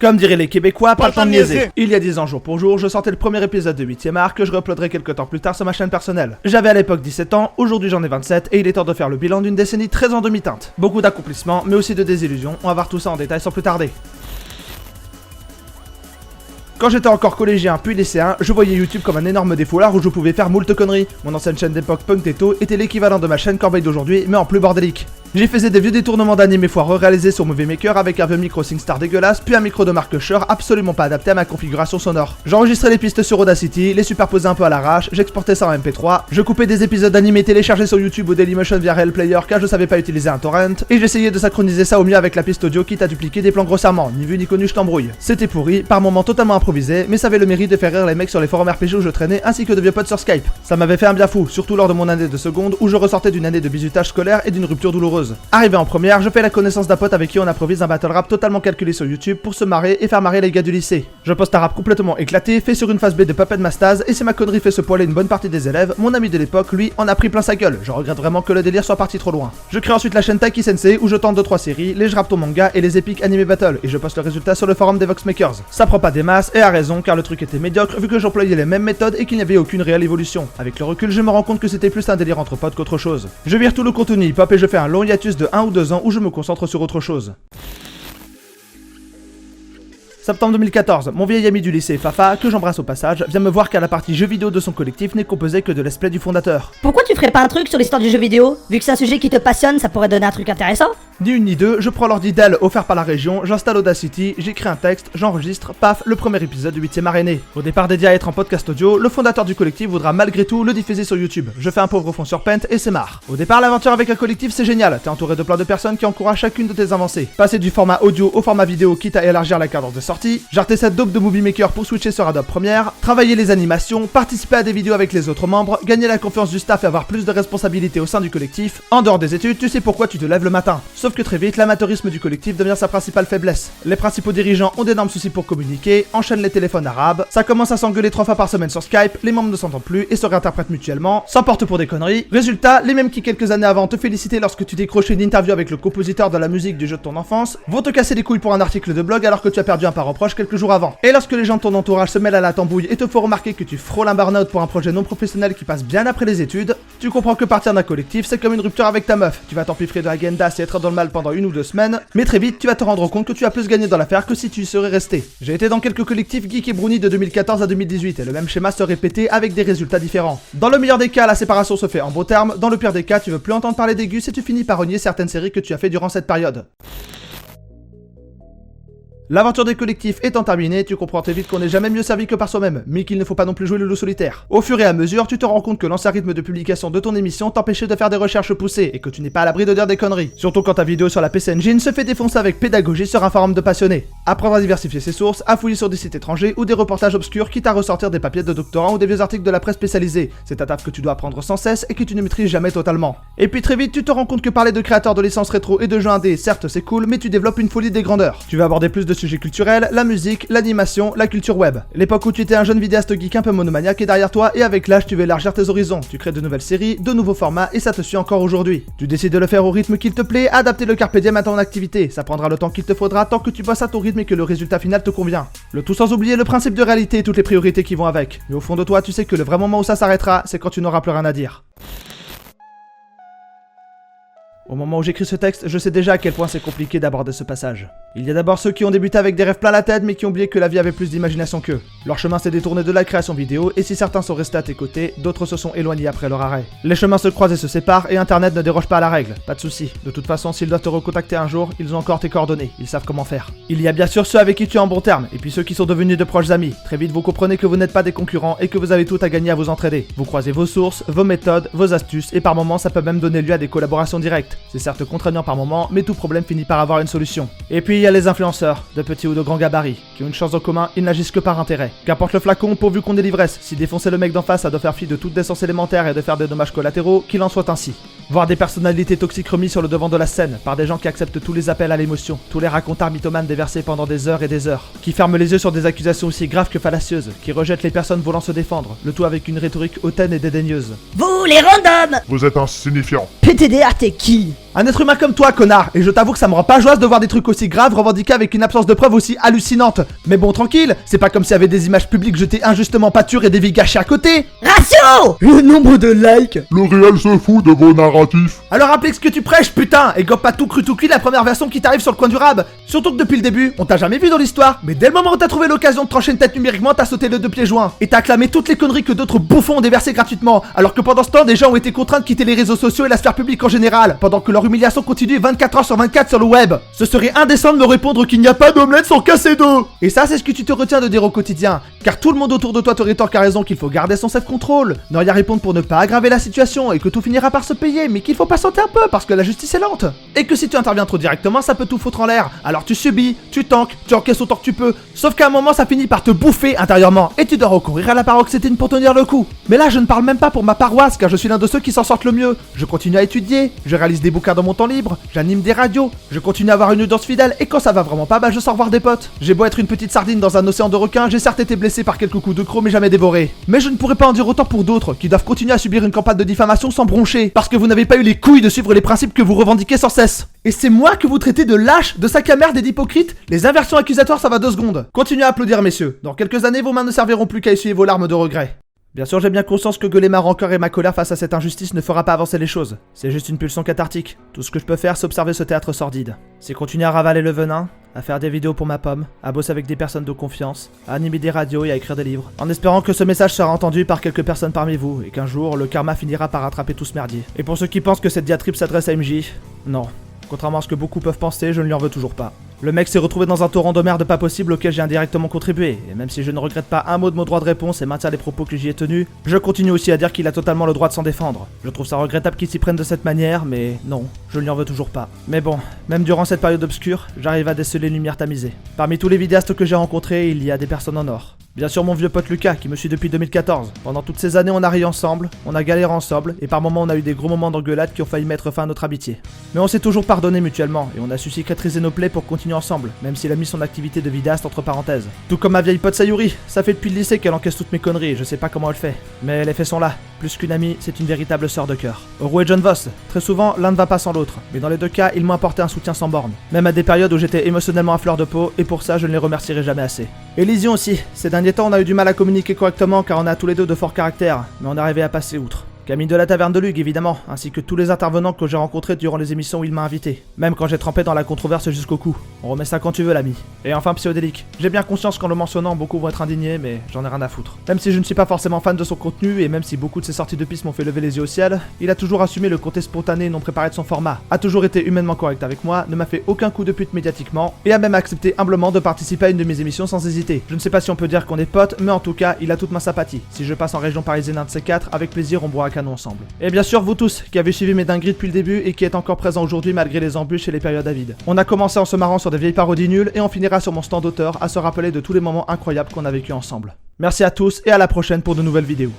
Comme diraient les Québécois, pas le temps de niaiser. Il y a 10 ans jour pour jour, je sortais le premier épisode de 8ème art que je réuploaderai quelques temps plus tard sur ma chaîne personnelle. J'avais à l'époque 17 ans, aujourd'hui j'en ai 27 et il est temps de faire le bilan d'une décennie très en demi-teinte. Beaucoup d'accomplissements, mais aussi de désillusions, on va voir tout ça en détail sans plus tarder. Quand j'étais encore collégien puis lycéen, je voyais YouTube comme un énorme défouloir où je pouvais faire moult conneries. Mon ancienne chaîne d'époque Punk Teto était l'équivalent de ma chaîne Corbeil d'aujourd'hui, mais en plus bordélique. J'y faisais des vieux détournements d'anime foireux réalisés sur Movie Maker avec un vieux micro SingStar dégueulasse, puis un micro de marque Shure absolument pas adapté à ma configuration sonore. J'enregistrais les pistes sur Audacity, les superposais un peu à l'arrache, j'exportais ça en MP3, je coupais des épisodes d'anime téléchargés sur YouTube ou Dailymotion via Real Player car je savais pas utiliser un torrent, et j'essayais de synchroniser ça au mieux avec la piste audio quitte à dupliquer des plans grossièrement, ni vu ni connu je t'embrouille. C'était pourri, par moments totalement improvisé, mais ça avait le mérite de faire rire les mecs sur les forums RPG où je traînais ainsi que de vieux potes sur Skype. Ça m'avait fait un bien fou, surtout lors de mon année de seconde où je ressortais d'une année de bizutage scolaire et d'une rupture douloureuse. Arrivé en première, je fais la connaissance d'un pote avec qui on improvise un battle rap totalement calculé sur YouTube pour se marrer et faire marrer les gars du lycée. Je poste un rap complètement éclaté, fait sur une phase B de Puppet Mastaz, et si ma connerie fait se poiler une bonne partie des élèves, mon ami de l'époque, lui, en a pris plein sa gueule. Je regrette vraiment que le délire soit parti trop loin. Je crée ensuite la chaîne Taiki Sensei où je tente 2-3 séries, les je rappe ton manga et les épiques anime battle, et je poste le résultat sur le forum des Voxmakers. Ça prend pas des masses, et a raison, car le truc était médiocre vu que j'employais les mêmes méthodes et qu'il n'y avait aucune réelle évolution. Avec le recul, je me rends compte que c'était plus un délire entre potes qu'autre chose. Je vire tout le contenu hip-hop et je fais un long hiatus de 1 ou 2 ans où je me concentre sur autre chose. Septembre 2014, mon vieil ami du lycée Fafa, que j'embrasse au passage, vient me voir car la partie jeux vidéo de son collectif n'est composée que de let's play du fondateur. Pourquoi tu ferais pas un truc sur l'histoire du jeu vidéo? Vu que c'est un sujet qui te passionne, ça pourrait donner un truc intéressant. Ni une ni deux, je prends l'ordi Dell offert par la région, j'installe Audacity, j'écris un texte, j'enregistre, paf, le premier épisode du 8ème art est né. Au départ dédié à être en podcast audio, le fondateur du collectif voudra malgré tout le diffuser sur YouTube. Je fais un pauvre fond sur Paint et c'est marre. Au départ, l'aventure avec un collectif c'est génial, t'es entouré de plein de personnes qui encouragent chacune de tes avancées. Passer du format audio au format vidéo quitte à élargir la cadence de sortie, jarter cette dope de Movie Maker pour switcher sur Adobe Premiere, travailler les animations, participer à des vidéos avec les autres membres, gagner la confiance du staff et avoir plus de responsabilités au sein du collectif. En dehors des études, tu sais pourquoi tu te lèves le matin. Sauf que très vite, l'amateurisme du collectif devient sa principale faiblesse. Les principaux dirigeants ont d'énormes soucis pour communiquer, enchaînent les téléphones arabes, ça commence à s'engueuler 3 fois par semaine sur Skype, les membres ne s'entendent plus et se réinterprètent mutuellement, s'emportent pour des conneries. Résultat, les mêmes qui quelques années avant te félicitaient lorsque tu décrochais une interview avec le compositeur de la musique du jeu de ton enfance, vont te casser les couilles pour un article de blog alors que tu as perdu un parent proche quelques jours avant. Et lorsque les gens de ton entourage se mêlent à la tambouille et te font remarquer que tu frôles un burn-out pour un projet non professionnel qui passe bien après les études, tu comprends que partir d'un collectif c'est comme une rupture avec ta meuf. Tu vas t'empiffrer de agendas et être dans le mal pendant 1 ou 2 semaines, mais très vite tu vas te rendre compte que tu as plus gagné dans l'affaire que si tu y serais resté. J'ai été dans quelques collectifs geek et brownie de 2014 à 2018 et le même schéma se répétait avec des résultats différents. Dans le meilleur des cas, la séparation se fait en beaux termes, dans le pire des cas, tu veux plus entendre parler des gus et tu finis par renier certaines séries que tu as fait durant cette période. L'aventure des collectifs étant terminée, tu comprends très vite qu'on n'est jamais mieux servi que par soi-même, mais qu'il ne faut pas non plus jouer le loup solitaire. Au fur et à mesure, tu te rends compte que l'ancien rythme de publication de ton émission t'empêchait de faire des recherches poussées et que tu n'es pas à l'abri de dire des conneries. Surtout quand ta vidéo sur la PC Engine se fait défoncer avec pédagogie sur un forum de passionnés. Apprendre à diversifier ses sources, à fouiller sur des sites étrangers ou des reportages obscurs quitte à ressortir des papiers de doctorants ou des vieux articles de la presse spécialisée. C'est un taf que tu dois apprendre sans cesse et que tu ne maîtrises jamais totalement. Et puis très vite, tu te rends compte que parler de créateurs de licences rétro et de jeux indés, certes c'est cool, mais tu développes une folie des grandeurs. Tu vas aborder plus de sujets culturels, la musique, l'animation, la culture web. L'époque où tu étais un jeune vidéaste geek un peu monomaniaque est derrière toi et avec l'âge tu veux élargir tes horizons. Tu crées de nouvelles séries, de nouveaux formats et ça te suit encore aujourd'hui. Tu décides de le faire au rythme qu'il te plaît, adapter le carpe diem à ton activité. Ça prendra le temps qu'il te faudra tant que tu bosses à ton rythme et que le résultat final te convient. Le tout sans oublier le principe de réalité et toutes les priorités qui vont avec. Mais au fond de toi, tu sais que le vrai moment où ça s'arrêtera, c'est quand tu n'auras plus rien à dire. Au moment où j'écris ce texte, je sais déjà à quel point c'est compliqué d'aborder ce passage. Il y a d'abord ceux qui ont débuté avec des rêves plein la tête mais qui ont oublié que la vie avait plus d'imagination qu'eux. Leur chemin s'est détourné de la création vidéo et si certains sont restés à tes côtés, d'autres se sont éloignés après leur arrêt. Les chemins se croisent et se séparent et internet ne déroge pas à la règle, pas de soucis. De toute façon, s'ils doivent te recontacter un jour, ils ont encore tes coordonnées, ils savent comment faire. Il y a bien sûr ceux avec qui tu es en bon terme et puis ceux qui sont devenus de proches amis. Très vite vous comprenez que vous n'êtes pas des concurrents et que vous avez tout à gagner à vous entraider. Vous croisez vos sources, vos méthodes, vos astuces et par moments ça peut même donner lieu à des collaborations directes. C'est certes contraignant par moments, mais tout problème finit par avoir une solution. Et puis il y a les influenceurs, de petits ou de grands gabarits, qui ont une chose en commun, ils n'agissent que par intérêt. Qu'importe le flacon pourvu qu'on ait l'ivresse, si défoncer le mec d'en face ça doit faire fi de toute décence élémentaire et de faire des dommages collatéraux, qu'il en soit ainsi. Voir des personnalités toxiques remises sur le devant de la scène, par des gens qui acceptent tous les appels à l'émotion, tous les racontards mythomanes déversés pendant des heures et des heures, qui ferment les yeux sur des accusations aussi graves que fallacieuses, qui rejettent les personnes voulant se défendre, le tout avec une rhétorique hautaine et dédaigneuse. Vous les randoms! Vous êtes insignifiants. PTDR t'es qui? Un être humain comme toi, connard. Et je t'avoue que ça me rend pas joyeuse de voir des trucs aussi graves revendiqués avec une absence de preuves aussi hallucinante. Mais bon, tranquille, c'est pas comme s'il y avait des images publiques jetées injustement pâture et des vies gâchées à côté. Ratio! Le nombre de likes. Le réel se fout de vos narratifs. Alors applique ce que tu prêches, putain, et gobe pas tout cru tout cuit la première version qui t'arrive sur le coin du rab. Surtout que depuis le début, on t'a jamais vu dans l'histoire, mais dès le moment où t'as trouvé l'occasion de trancher une tête numériquement, t'as sauté le 2 pieds joints. Et t'as acclamé toutes les conneries que d'autres bouffons ont déversées gratuitement, alors que pendant ce temps, des gens ont été contraints de quitter les réseaux sociaux et la sphère publique en général, pendant que leur humiliation continue 24 heures sur 24 sur le web. Ce serait indécent de me répondre qu'il n'y a pas d'omelette sans casser d'eau. Et ça, c'est ce que tu te retiens de dire au quotidien, car tout le monde autour de toi te rétorque à raison qu'il faut garder son self-control, ne rien répondre pour ne pas aggraver la situation et que tout finira par se payer, mais qu'il faut patienter un peu parce que la justice est lente. Et que si tu interviens trop directement, ça peut tout foutre en l'air. Alors tu subis, tu tankes, tu encaisses autant que tu peux, sauf qu'à un moment ça finit par te bouffer intérieurement et tu dois recourir à la paroxétine pour tenir le coup. Mais là je ne parle même pas pour ma paroisse car je suis l'un de ceux qui s'en sortent le mieux. Je continue à étudier, je réalise des bouquins dans mon temps libre, j'anime des radios, je continue à avoir une audience fidèle et quand ça va vraiment pas, bah je sors voir des potes. J'ai beau être une petite sardine dans un océan de requins, j'ai certes été blessé par quelques coups de croc mais jamais dévoré. Mais je ne pourrais pas en dire autant pour d'autres qui doivent continuer à subir une campagne de diffamation sans broncher parce que vous n'avez pas eu les couilles de suivre les principes que vous revendiquez sans cesse. Et c'est moi que vous traitez de lâche, de sac à merde et d'hypocrite. Les inversions accusatoires ça va 2 secondes. Continuez à applaudir messieurs. Dans quelques années vos mains ne serviront plus qu'à essuyer vos larmes de regret. Bien sûr, j'ai bien conscience que gueuler ma rancœur et ma colère face à cette injustice ne fera pas avancer les choses. C'est juste une pulsion cathartique. Tout ce que je peux faire, c'est observer ce théâtre sordide. C'est continuer à ravaler le venin, à faire des vidéos pour ma pomme, à bosser avec des personnes de confiance, à animer des radios et à écrire des livres. En espérant que ce message sera entendu par quelques personnes parmi vous et qu'un jour, le karma finira par rattraper tout ce merdier. Et pour ceux qui pensent que cette diatribe s'adresse à MJ, non. Contrairement à ce que beaucoup peuvent penser, je ne lui en veux toujours pas. Le mec s'est retrouvé dans un torrent de merde pas possible auquel j'ai indirectement contribué, et même si je ne regrette pas un mot de mon droit de réponse et maintiens les propos que j'y ai tenus, je continue aussi à dire qu'il a totalement le droit de s'en défendre. Je trouve ça regrettable qu'il s'y prenne de cette manière, mais non, je ne lui en veux toujours pas. Mais bon, même durant cette période obscure, j'arrive à déceler une lumière tamisée. Parmi tous les vidéastes que j'ai rencontrés, il y a des personnes en or. Bien sûr mon vieux pote Lucas qui me suit depuis 2014. Pendant toutes ces années on a ri ensemble, on a galéré ensemble et par moments on a eu des gros moments d'engueulade qui ont failli mettre fin à notre amitié. Mais on s'est toujours pardonné mutuellement et on a su cicatriser nos plaies pour continuer ensemble, même s'il a mis son activité de vidéaste entre parenthèses. Tout comme ma vieille pote Sayuri, ça fait depuis le lycée qu'elle encaisse toutes mes conneries et je sais pas comment elle fait. Mais les faits sont là, plus qu'une amie, c'est une véritable sœur de cœur. Oru et John Voss, très souvent l'un ne va pas sans l'autre, mais dans les deux cas ils m'ont apporté un soutien sans borne. Même à des périodes où j'étais émotionnellement à fleur de peau et pour ça je ne les remercierai jamais assez. Et Lysion aussi, ces derniers temps on a eu du mal à communiquer correctement car on a tous les deux de forts caractères, mais on est arrivé à passer outre. Camille de la Taverne de Lug évidemment, ainsi que tous les intervenants que j'ai rencontrés durant les émissions où il m'a invité, même quand j'ai trempé dans la controverse jusqu'au cou. On remet ça quand tu veux l'ami. Et enfin Psyodélique, j'ai bien conscience qu'en le mentionnant beaucoup vont être indignés, mais j'en ai rien à foutre. Même si je ne suis pas forcément fan de son contenu et même si beaucoup de ses sorties de piste m'ont fait lever les yeux au ciel, il a toujours assumé le côté spontané et non préparé de son format, a toujours été humainement correct avec moi, ne m'a fait aucun coup de pute médiatiquement et a même accepté humblement de participer à une de mes émissions sans hésiter. Je ne sais pas si on peut dire qu'on est potes, mais en tout cas il a toute ma sympathie. Si je passe en région parisienne un de ces 4, avec plaisir on boira un canon ensemble. Et bien sûr vous tous qui avez suivi mes dingueries depuis le début et qui êtes encore présents aujourd'hui malgré les embûches et les périodes à vide. On a commencé en se marrant sur des vieilles parodies nulles et on finira sur mon stand d'auteur à se rappeler de tous les moments incroyables qu'on a vécu ensemble. Merci à tous et à la prochaine pour de nouvelles vidéos.